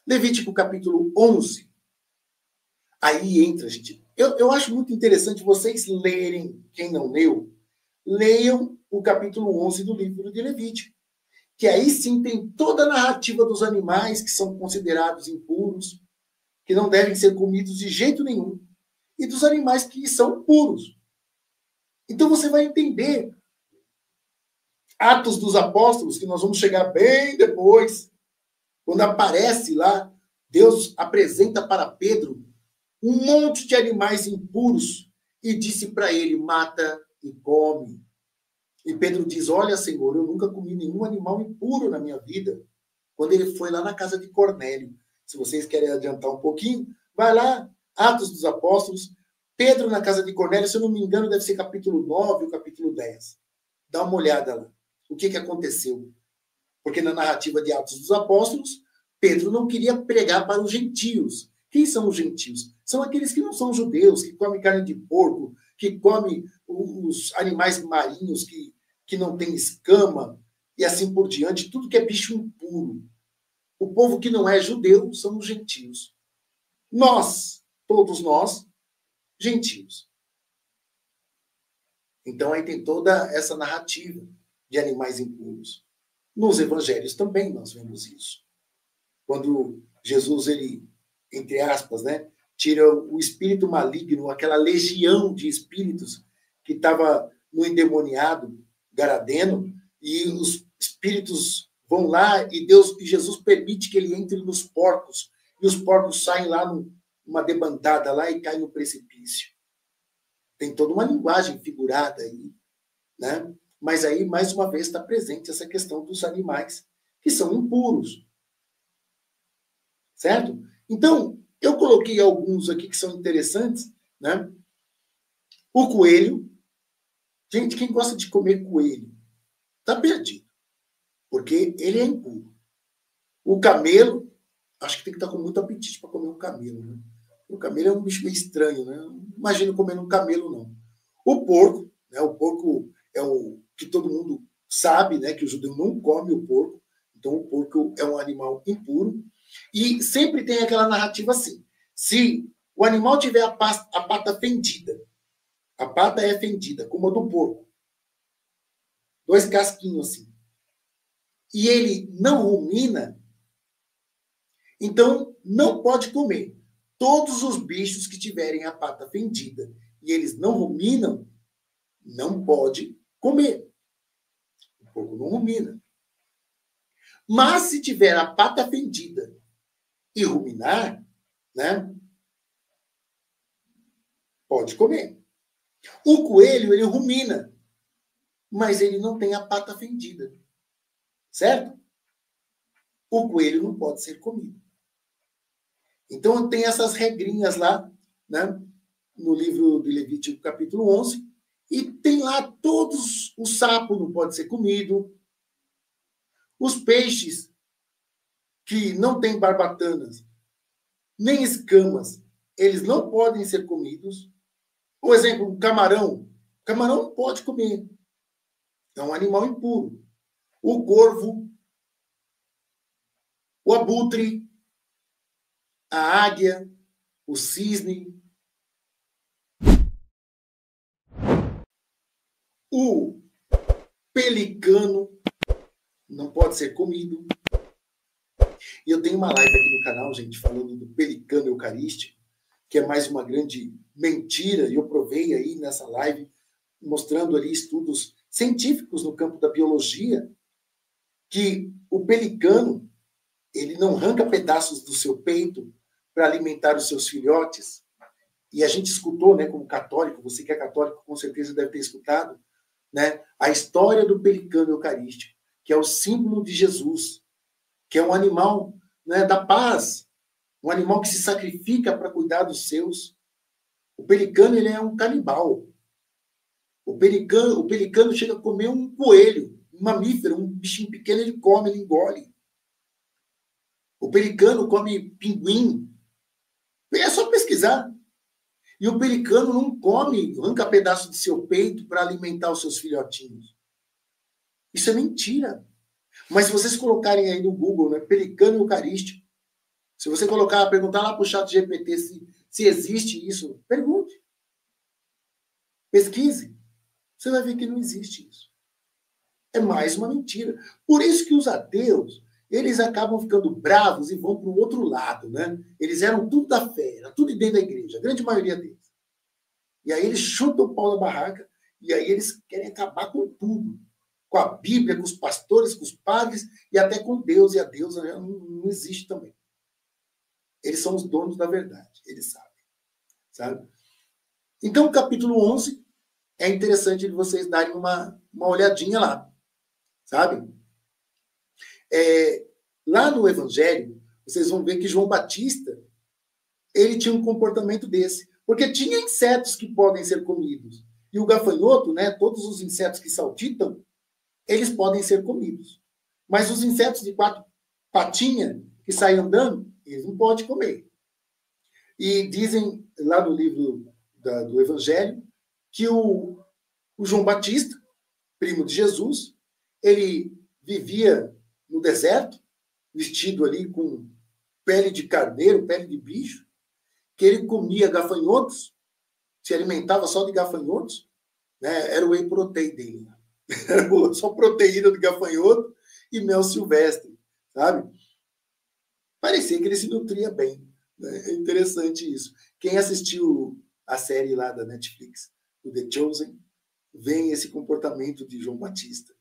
Levítico capítulo 11. Aí entra, gente. Eu acho muito interessante vocês lerem, quem não leu, leiam o capítulo 11 do livro de Levítico. Que aí sim tem toda a narrativa dos animais que são considerados impuros, que não devem ser comidos de jeito nenhum, e dos animais que são puros. Então você vai entender Atos dos Apóstolos, que nós vamos chegar bem depois, quando aparece lá, Deus apresenta para Pedro um monte de animais impuros e disse para ele, mata e come. E Pedro diz, olha, Senhor, eu nunca comi nenhum animal impuro na minha vida. Quando ele foi lá na casa de Cornélio. Se vocês querem adiantar um pouquinho, vai lá, Atos dos Apóstolos, Pedro na casa de Cornélio, se eu não me engano, deve ser capítulo 9 ou capítulo 10. Dá uma olhada lá. O que aconteceu? Porque na narrativa de Atos dos Apóstolos, Pedro não queria pregar para os gentios. Quem são os gentios? São aqueles que não são judeus, que comem carne de porco, que comem os animais marinhos que não têm escama, e assim por diante, tudo que é bicho impuro. O povo que não é judeu são os gentios. Nós, todos nós, gentios. Então aí tem toda essa narrativa de animais impuros. Nos evangelhos também nós vemos isso. Quando Jesus, ele, entre aspas, né, tira o espírito maligno, aquela legião de espíritos que estava no endemoniado Garadeno, e os espíritos vão lá e Jesus permite que ele entre nos porcos, e os porcos saem lá numa debandada lá e caem no precipício. Tem toda uma linguagem figurada aí, né? Mas aí, mais uma vez, está presente essa questão dos animais que são impuros. Certo? Então, eu coloquei alguns aqui que são interessantes, né? O coelho. Gente, quem gosta de comer coelho está perdido, porque ele é impuro. O camelo, acho que tem que estar com muito apetite para comer um camelo, né? O camelo é um bicho meio estranho, né? Não imagino comendo um camelo, não. O porco, né? O porco é o que todo mundo sabe, né? Que o judeu não come o porco. Então, o porco é um animal impuro. E sempre tem aquela narrativa assim. Se o animal tiver a pata fendida, a pata é fendida, como a do porco, 2 casquinhos assim, e ele não rumina, então não pode comer. Todos os bichos que tiverem a pata fendida e eles não ruminam, não pode comer. O porco não rumina. Mas se tiver a pata fendida e ruminar, né, pode comer. O coelho, ele rumina, mas ele não tem a pata fendida. Certo? O coelho não pode ser comido. Então, tem essas regrinhas lá, né, no livro de Levítico, capítulo 11, e tem lá todos, o sapo não pode ser comido, os peixes que não têm barbatanas, nem escamas, eles não podem ser comidos. Por exemplo, o camarão não pode comer. É um animal impuro. O corvo, o abutre, a águia, o cisne, o pelicano não pode ser comido. E eu tenho uma live aqui no canal, gente, falando do pelicano eucarístico, que é mais uma grande mentira, e eu provei aí nessa live, mostrando ali estudos científicos no campo da biologia, que o pelicano, ele não arranca pedaços do seu peito para alimentar os seus filhotes. E a gente escutou, né, como católico, você que é católico com certeza deve ter escutado, né, a história do pelicano eucarístico, que é o símbolo de Jesus, que é um animal, né, da paz, um animal que se sacrifica para cuidar dos seus. O pelicano, ele é um canibal. O pelicano chega a comer um coelho, um mamífero, um bichinho pequeno, ele come, ele engole. O pelicano come pinguim. É só pesquisar. E o pelicano não come, arranca pedaço do seu peito para alimentar os seus filhotinhos. Isso é mentira. Mas se vocês colocarem aí no Google, né, pelicano eucarístico, Se você colocar, perguntar lá para o chat GPT se existe isso, pergunte. Pesquise. Você vai ver que não existe isso. É mais uma mentira. Por isso que os ateus, eles acabam ficando bravos e vão para o outro lado, né? Eles eram tudo da fé, era tudo dentro da igreja, a grande maioria deles. E aí eles chutam o pau da barraca e aí eles querem acabar com tudo. Com a Bíblia, com os pastores, com os padres e até com Deus. E a Deus não existe também. Eles são os donos da verdade, eles sabem. Sabe? Então, o capítulo 11 é interessante de vocês darem uma olhadinha lá. Sabe? Lá no Evangelho, vocês vão ver que João Batista, ele tinha um comportamento desse. Porque tinha insetos que podem ser comidos. E o gafanhoto, né, todos os insetos que saltitam, eles podem ser comidos. Mas os insetos de 4 patinhas, que saem andando, eles não podem comer. E dizem lá no livro do Evangelho que o João Batista, primo de Jesus, ele vivia no deserto, vestido ali com pele de carneiro, pele de bicho, que ele comia gafanhotos, se alimentava só de gafanhotos, né? Era o whey protein dele. Era só proteína de gafanhoto e mel silvestre, sabe? Parecia que ele se nutria bem. Né? É interessante isso. Quem assistiu a série lá da Netflix, o The Chosen, vê esse comportamento de João Batista.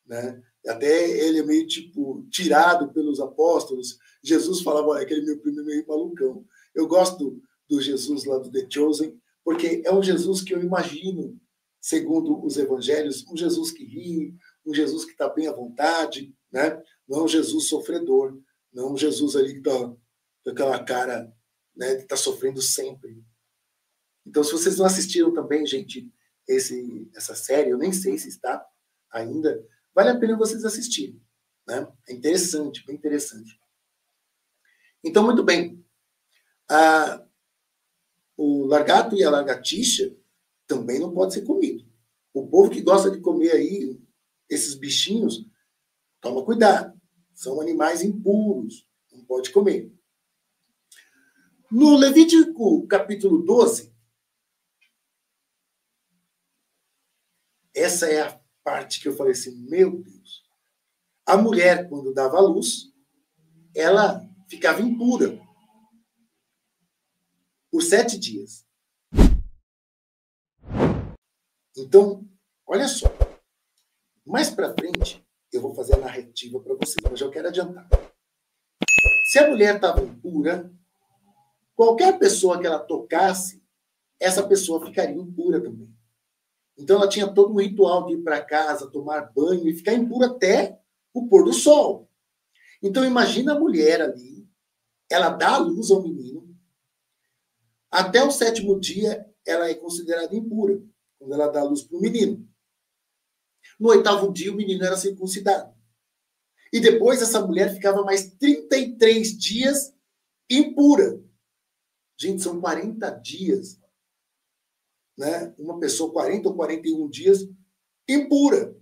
Né? Até ele é meio tipo tirado pelos apóstolos. Jesus falava, olha, aquele meu primo é meio malucão. Eu gosto do Jesus lá do The Chosen, porque é um Jesus que eu imagino, segundo os evangelhos, um Jesus que ri, um Jesus que está bem à vontade, né? Não um Jesus sofredor, não um Jesus ali que está com aquela cara, né, que está sofrendo sempre. Então, se vocês não assistiram também, gente, essa série, eu nem sei se está ainda, vale a pena vocês assistirem. Né? É interessante, bem interessante. Então, muito bem. O largato e a lagartixa também não pode ser comido. O povo que gosta de comer aí esses bichinhos, toma cuidado. São animais impuros, não pode comer. No Levítico capítulo 12, essa é a parte que eu falei assim, meu Deus. A mulher, quando dava à luz, ela ficava impura por 7 dias. Então, olha só. Mais para frente, eu vou fazer a narrativa para vocês, mas eu quero adiantar. Se a mulher estava impura, qualquer pessoa que ela tocasse, essa pessoa ficaria impura também. Então, ela tinha todo um ritual de ir para casa, tomar banho e ficar impura até o pôr do sol. Então, imagina a mulher ali, ela dá a luz ao menino, até o 7º dia, ela é considerada impura, quando ela dá a luz para o menino. No 8º dia, o menino era circuncidado. E depois, essa mulher ficava mais 33 dias impura. Gente, são 40 dias. Né? Uma pessoa, 40 ou 41 dias, impura.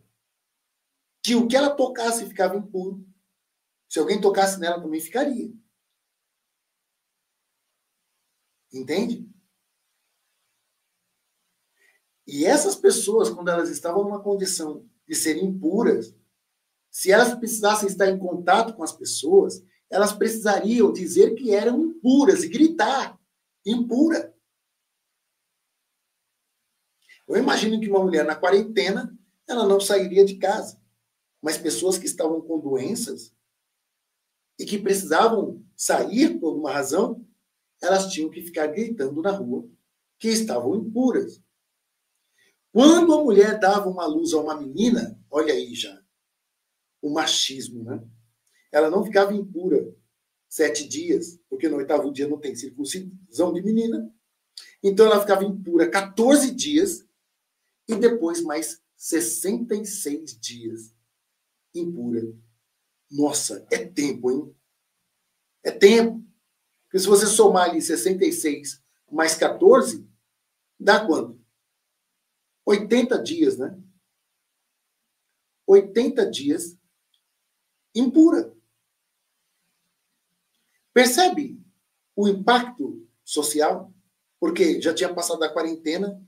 Que o que ela tocasse ficava impuro. Se alguém tocasse nela, também ficaria. Entende? E essas pessoas, quando elas estavam numa condição de serem impuras, se elas precisassem estar em contato com as pessoas, elas precisariam dizer que eram impuras e gritar, impura. Eu imagino que uma mulher na quarentena, ela não sairia de casa. Mas pessoas que estavam com doenças e que precisavam sair por alguma razão, elas tinham que ficar gritando na rua que estavam impuras. Quando a mulher dava uma luz a uma menina, olha aí já, o machismo, né? Ela não ficava impura 7 dias, porque no 8º dia não tem circuncisão de menina. Então ela ficava impura 14 dias e depois mais 66 dias impura. Nossa, é tempo, hein? É tempo. Porque se você somar ali 66 mais 14, dá quanto? 80 dias, né? 80 dias impura. Percebe o impacto social? Porque já tinha passado a quarentena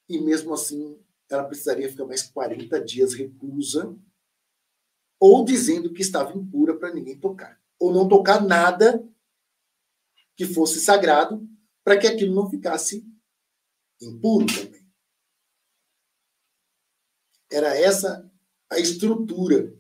e mesmo assim ela precisaria ficar mais 40 dias reclusa ou dizendo que estava impura para ninguém tocar. Ou não tocar nada que fosse sagrado para que aquilo não ficasse impuro também. Era essa a estrutura